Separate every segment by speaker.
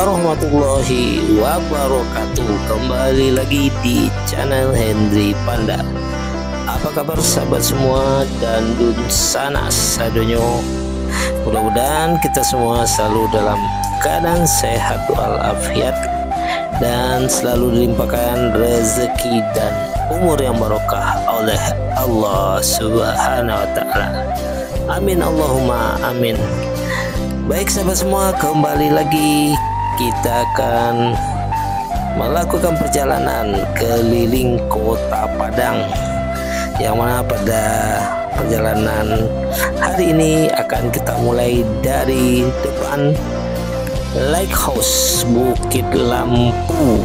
Speaker 1: warahmatullahi wabarakatuh. Kembali lagi di channel Hendry Panda. Apa kabar sahabat semua dan dun sana sadonyo? Mudah-mudahan kita semua selalu dalam keadaan sehat walafiat dan selalu dilimpahkan rezeki dan umur yang barokah oleh Allah Subhanahu wa taala. Amin Allahumma amin. Baik sahabat semua, kembali lagi kita akan melakukan perjalanan keliling kota Padang, yang mana pada perjalanan hari ini akan kita mulai dari depan Lighthouse Bukit Lampu,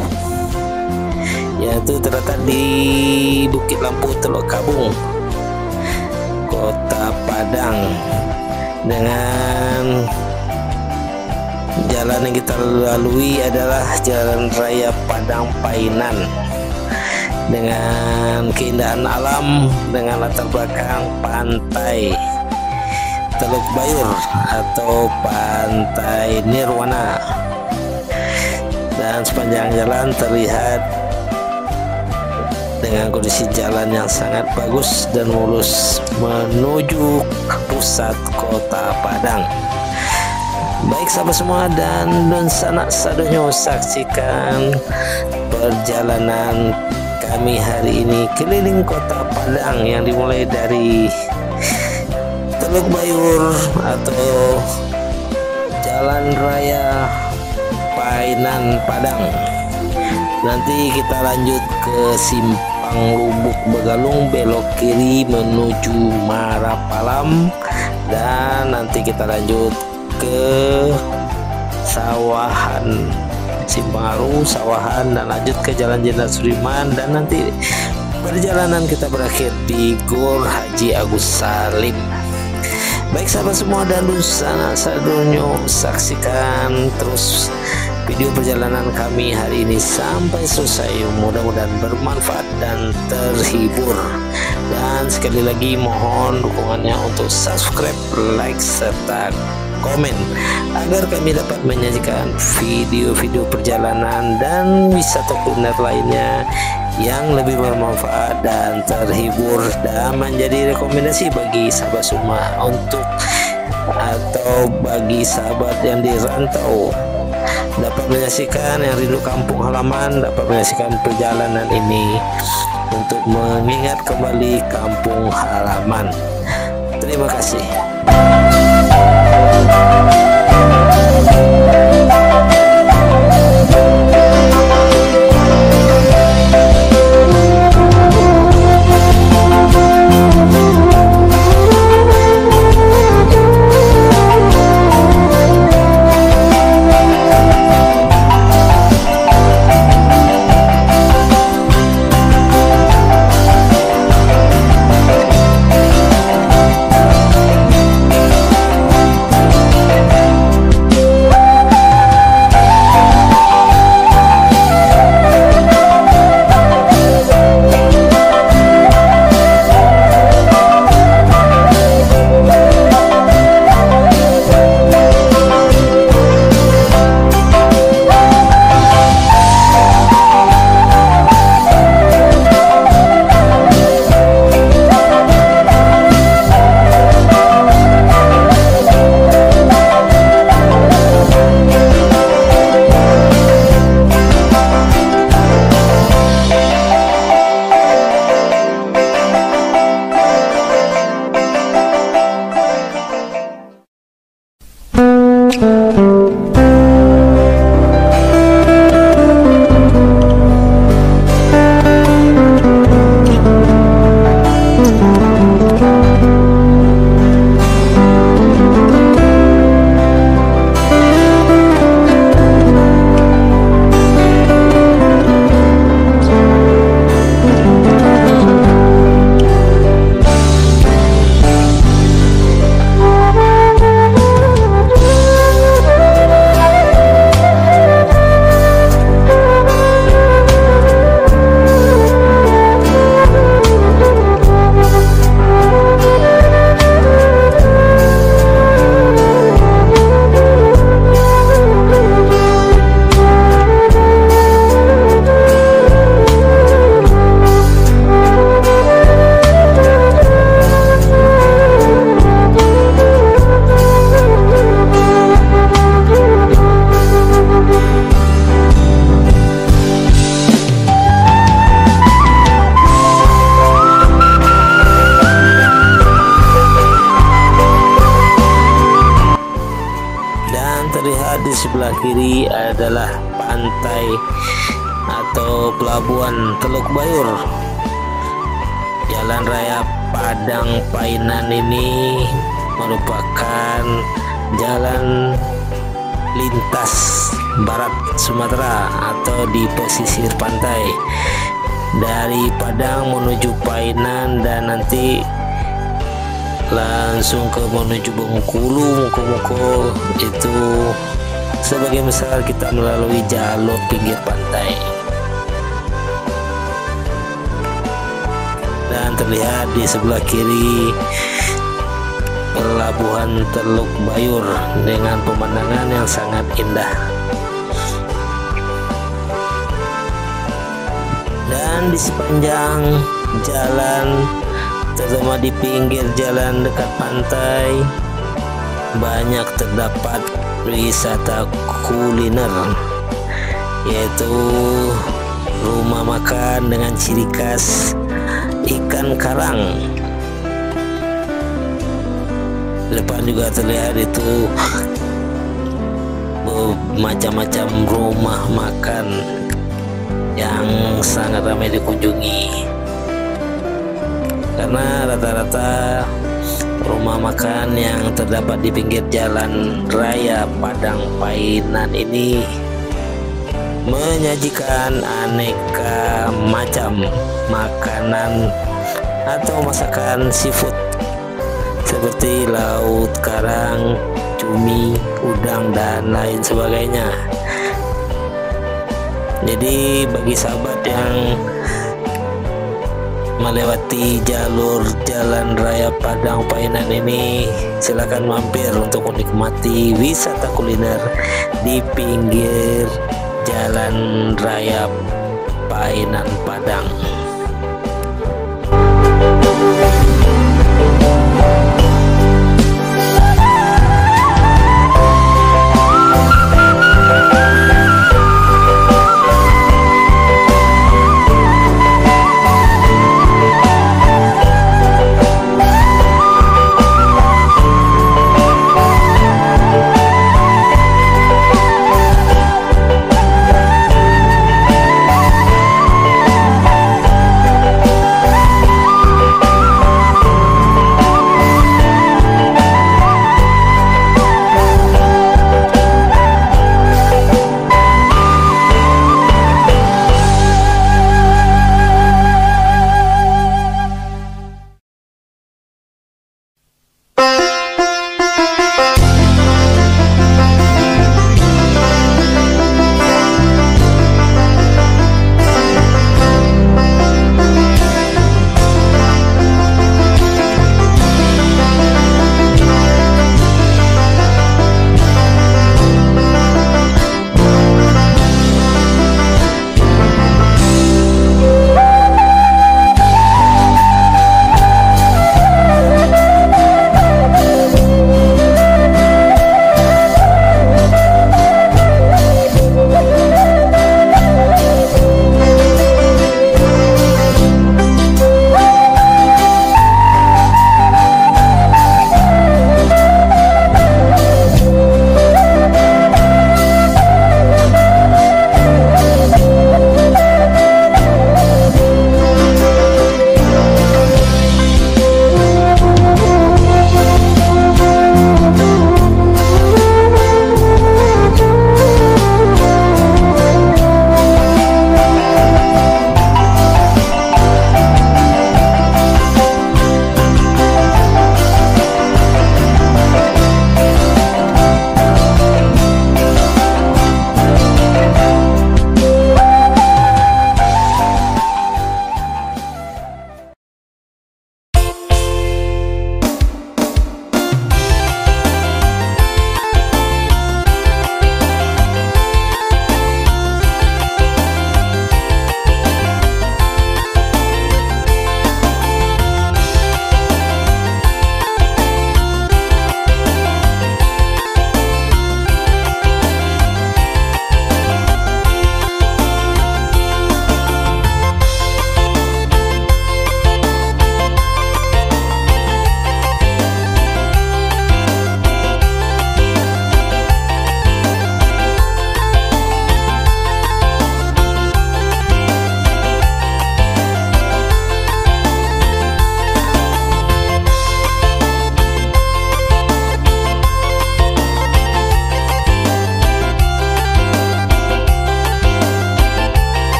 Speaker 1: yaitu terletak di Bukit Lampu Teluk Kabung, Kota Padang. Dengan jalan yang kita lalui adalah Jalan Raya Padang Painan, dengan keindahan alam, dengan latar belakang pantai Teluk Bayur atau Pantai Nirwana, dan sepanjang jalan terlihat dengan kondisi jalan yang sangat bagus dan mulus menuju pusat kota Padang. Baik sahabat semua dan sanak sadonyo, saksikan perjalanan kami hari ini keliling kota Padang yang dimulai dari Teluk Bayur atau Jalan Raya Painan Padang. Nanti kita lanjut ke Simpang Lubuk Begalung, belok kiri menuju Marapalam, dan nanti kita lanjut ke Sawahan, Simpang Aru, Sawahan, dan lanjut ke Jalan Jenderal Sudirman, dan nanti perjalanan kita berakhir di Gor Haji Agus Salim. Baik sahabat semua dan sanak sadonyo, saksikan terus video perjalanan kami hari ini sampai selesai. Mudah-mudahan bermanfaat dan terhibur, dan sekali lagi mohon dukungannya untuk subscribe, like, serta komen agar kami dapat menyajikan video-video perjalanan dan wisata kuliner lainnya yang lebih bermanfaat dan terhibur, dan menjadi rekomendasi bagi sahabat semua untuk atau bagi sahabat yang dirantau dapat menyaksikan, yang rindu kampung halaman dapat menyaksikan perjalanan ini untuk mengingat kembali kampung halaman. Terima kasih. sebelah kiri adalah pantai atau pelabuhan Teluk Bayur. Jalan Raya Padang Painan ini merupakan jalan lintas barat Sumatera atau di pesisir pantai dari Padang menuju Painan, dan nanti langsung ke menuju Bengkulu, Muko-Muko. Itu sebagai misal kita melalui jalur pinggir pantai, dan terlihat di sebelah kiri pelabuhan Teluk Bayur dengan pemandangan yang sangat indah. Dan di sepanjang jalan, terutama di pinggir jalan dekat pantai, banyak terdapat wisata kuliner, yaitu rumah makan dengan ciri khas ikan karang. Depan juga terlihat itu macam-macam rumah makan yang sangat ramai dikunjungi, karena rata-rata rumah makan yang terdapat di pinggir jalan raya Padang Painan ini menyajikan aneka macam makanan atau masakan seafood seperti laut karang, cumi, udang, dan lain sebagainya. Jadi bagi sahabat yang melewati jalur jalan raya Padang Painan ini, silakan mampir untuk menikmati wisata kuliner di pinggir jalan raya Painan Padang.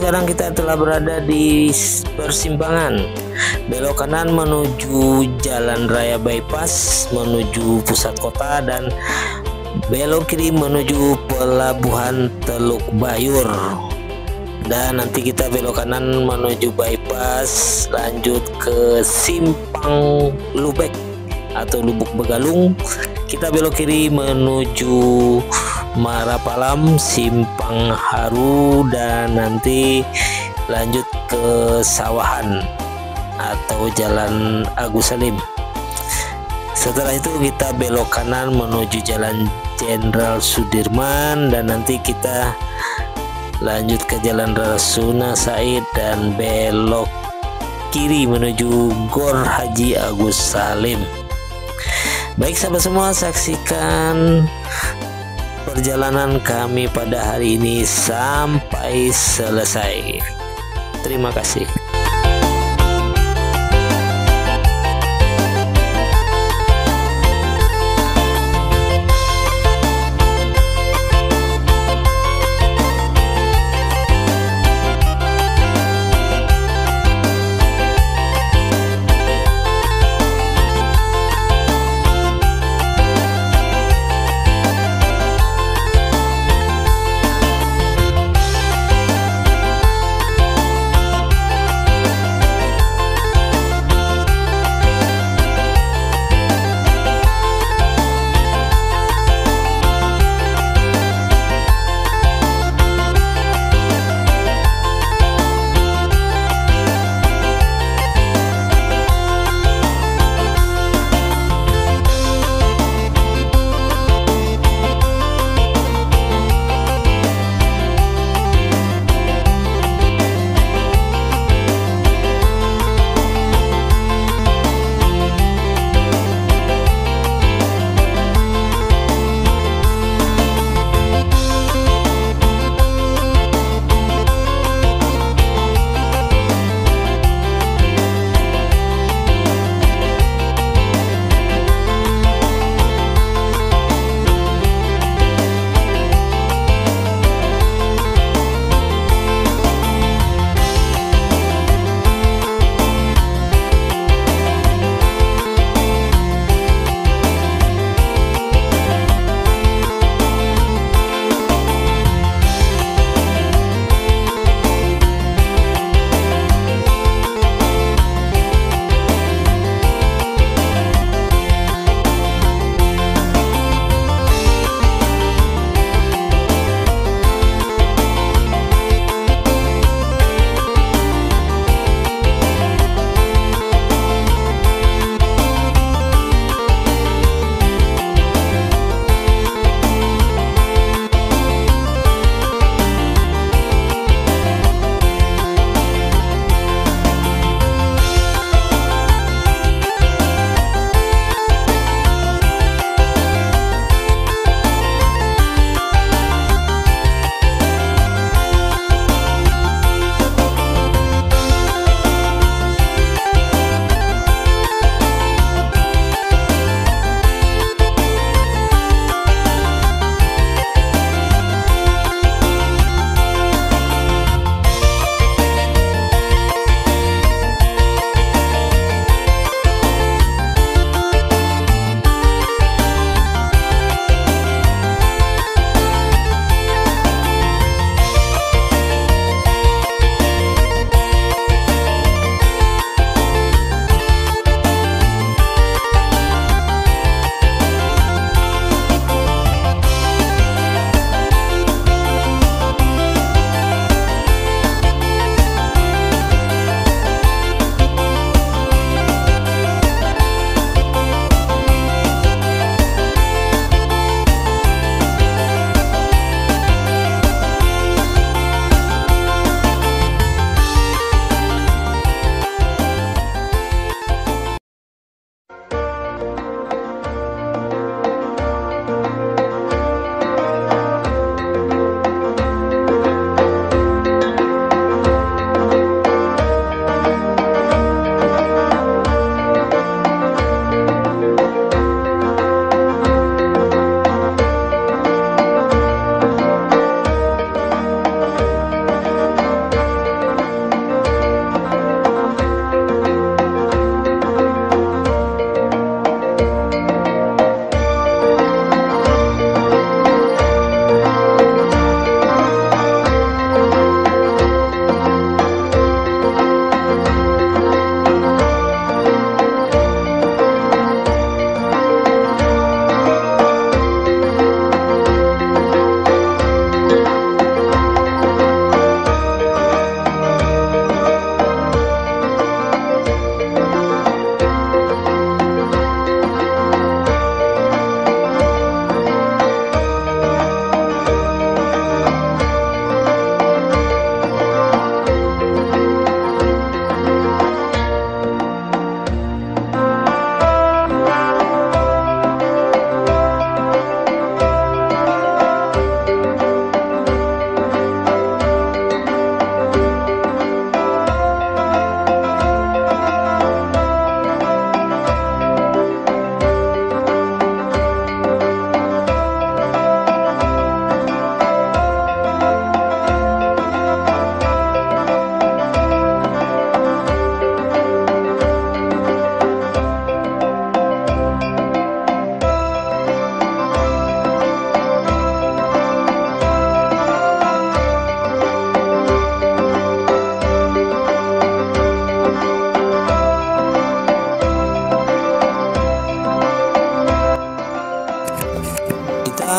Speaker 1: sekarang kita telah berada di persimpangan. Belok kanan menuju Jalan Raya Bypass menuju pusat kota, dan belok kiri menuju Pelabuhan Teluk Bayur. Dan nanti kita belok kanan menuju bypass lanjut ke Simpang Lubek atau Lubuk Begalung. Kita belok kiri menuju Marapalam, Simpang Haru, dan nanti lanjut ke Sawahan atau Jalan Agus Salim. Setelah itu kita belok kanan menuju Jalan Jenderal Sudirman, dan nanti kita lanjut ke Jalan Rasuna Said dan belok kiri menuju Gor Haji Agus Salim. Baik sahabat semua, saksikan perjalanan kami pada hari ini sampai selesai. Terima kasih.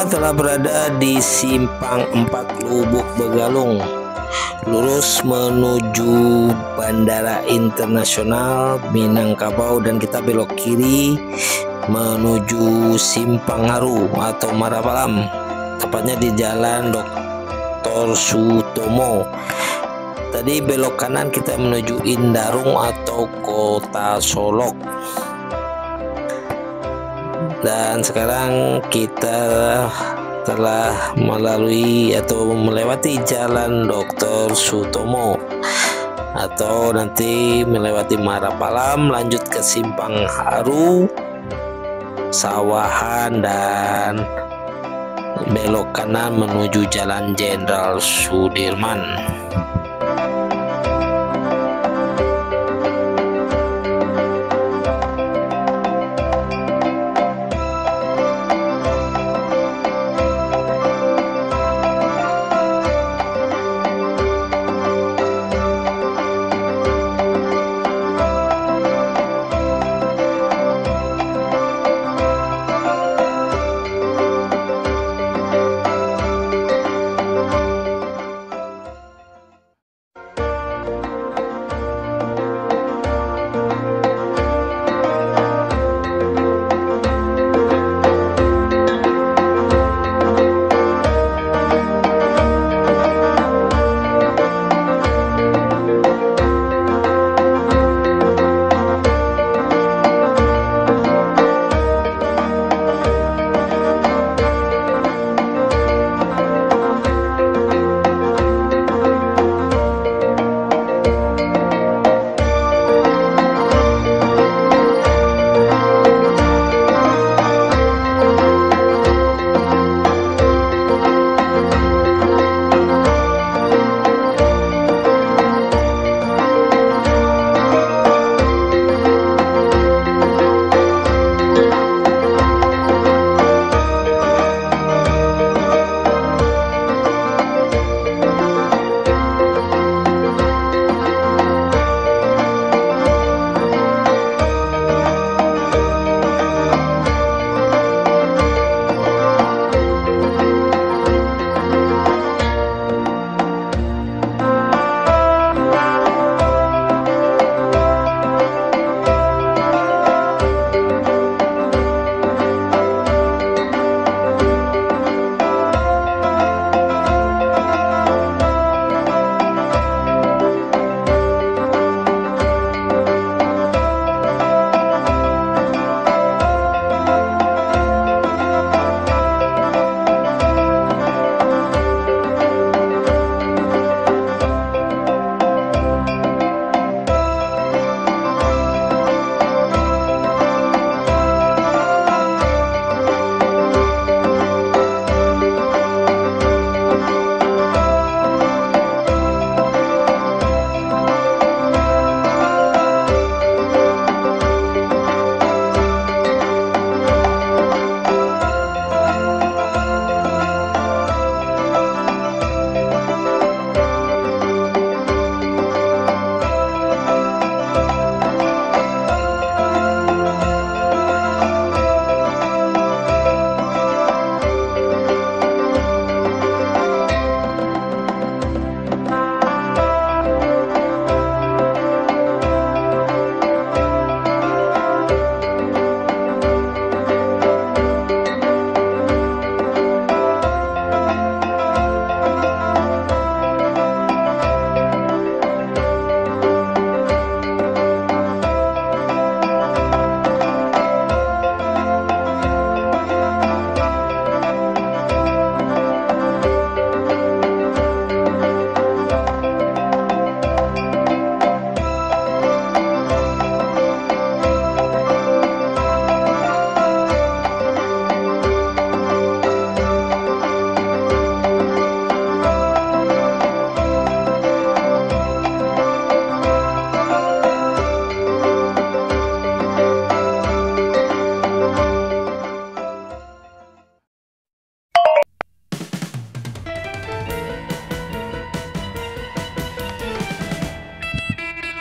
Speaker 1: semua telah berada di Simpang 4 Lubuk Begalung, lurus menuju Bandara Internasional Minangkabau, dan kita belok kiri menuju Simpang Haru atau Marapalam, tepatnya di Jalan Dr. Sutomo. Tadi belok kanan kita menuju Indarung atau Kota Solok, dan sekarang kita telah melalui atau melewati Jalan Dr. Sutomo, atau nanti melewati Marapalam, lanjut ke Simpang Haru, Sawahan, dan belok kanan menuju Jalan Jenderal Sudirman.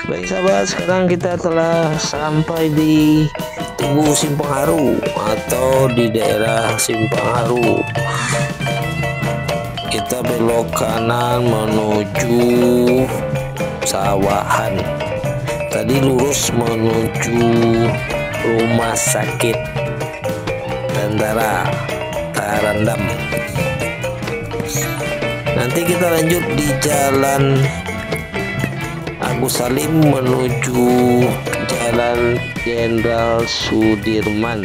Speaker 1: Baik sahabat, sekarang kita telah sampai di Tugu Simpang Haru atau di daerah Simpang Haru. Kita belok kanan menuju sawahan. Tadi lurus menuju rumah sakit Tentara Tarandam. Nanti kita lanjut di Jalan Agus Salim menuju Jalan Jenderal Sudirman.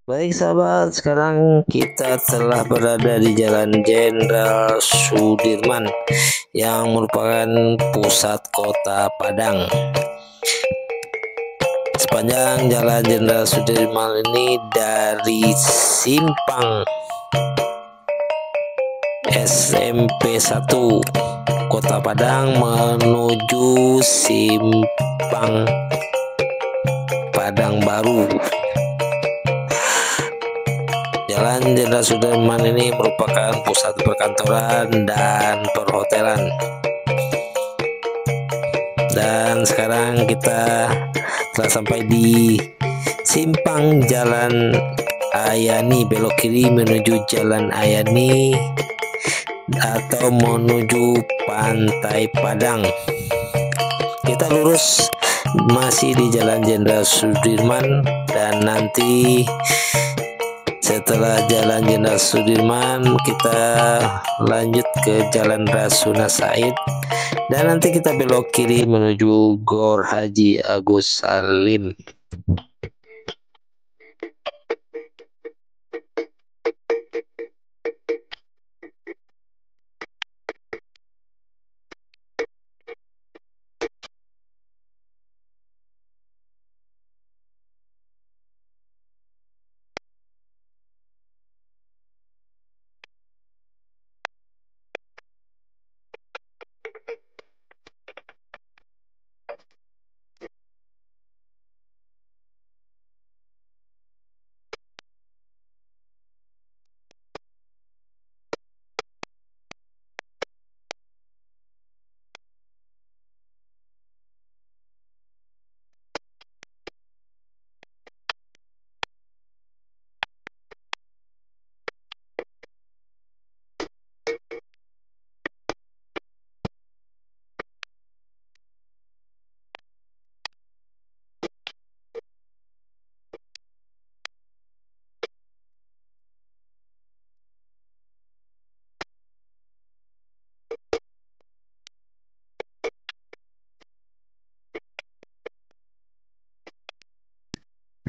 Speaker 1: Baik sahabat, sekarang kita telah berada di Jalan Jenderal Sudirman yang merupakan pusat kota Padang. Sepanjang Jalan Jenderal Sudirman ini dari simpang SMP 1 Kota Padang menuju Simpang Padang Baru. Jalan Jenderal Sudirman ini merupakan pusat perkantoran dan perhotelan. Dan sekarang kita telah sampai di simpang Jalan Ayani, belok kiri menuju Jalan Ayani atau menuju Pantai Padang. Kita lurus masih di Jalan Jenderal Sudirman, dan nanti setelah Jalan Jenderal Sudirman kita lanjut ke Jalan Rasuna Said, dan nanti kita belok kiri menuju Gor Haji Agus Salim.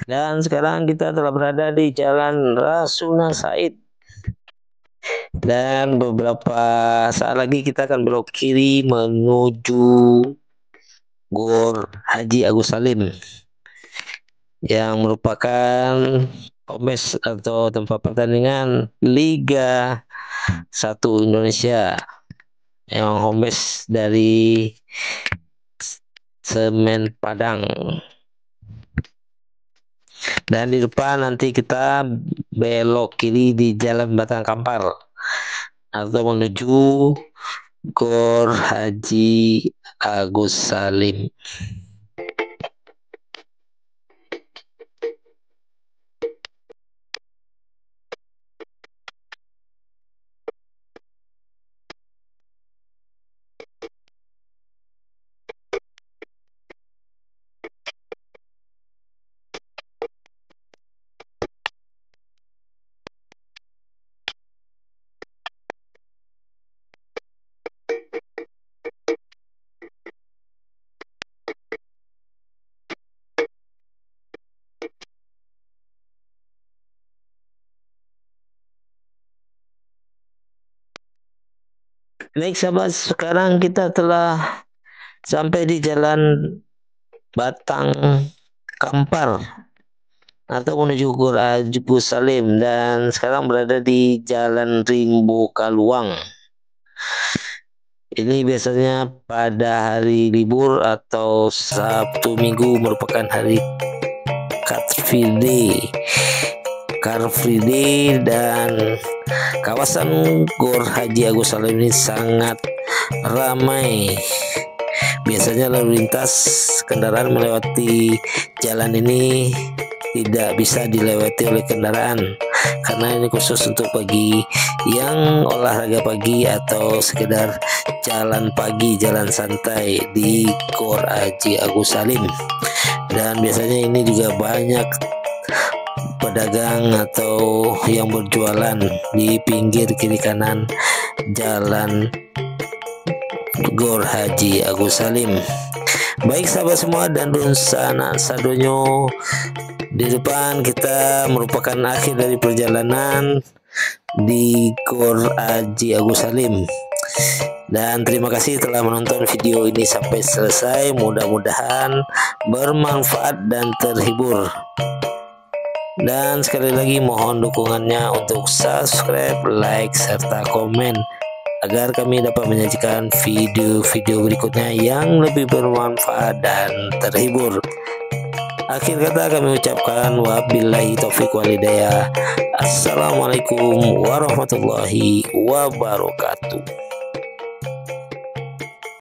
Speaker 1: Dan sekarang kita telah berada di Jalan Rasuna Said, dan beberapa saat lagi kita akan belok kiri menuju Gor Haji Agus Salim yang merupakan komes atau tempat pertandingan Liga 1 Indonesia, yang komes dari Semen Padang. Dan di depan nanti kita belok kiri di Jalan Batang Kampar atau menuju Gor Haji Agus Salim. Baik sahabat, sekarang kita telah sampai di Jalan Batang Kampar atau menuju Gor Haji Agus Salim, dan sekarang berada di Jalan Rimbo Kaluang. Ini biasanya pada hari libur atau Sabtu Minggu merupakan hari Car Free Day, dan kawasan Gor Haji Agus Salim ini sangat ramai. Biasanya lalu lintas kendaraan melewati jalan ini tidak bisa dilewati oleh kendaraan, karena ini khusus untuk pagi yang olahraga pagi atau sekedar jalan pagi, jalan santai di Gor Haji Agus Salim. Dan biasanya ini juga banyak pedagang atau yang berjualan di pinggir kiri kanan jalan Gor Haji Agus Salim. Baik sahabat semua dan Dunsana Sadonyo, di depan kita merupakan akhir dari perjalanan di Gor Haji Agus Salim. Dan terima kasih telah menonton video ini sampai selesai. Mudah-mudahan bermanfaat dan terhibur. Dan sekali lagi mohon dukungannya untuk subscribe, like, serta komen agar kami dapat menyajikan video-video berikutnya yang lebih bermanfaat dan terhibur. Akhir kata kami ucapkan wabillahi taufiq walhidayah. Assalamualaikum warahmatullahi wabarakatuh.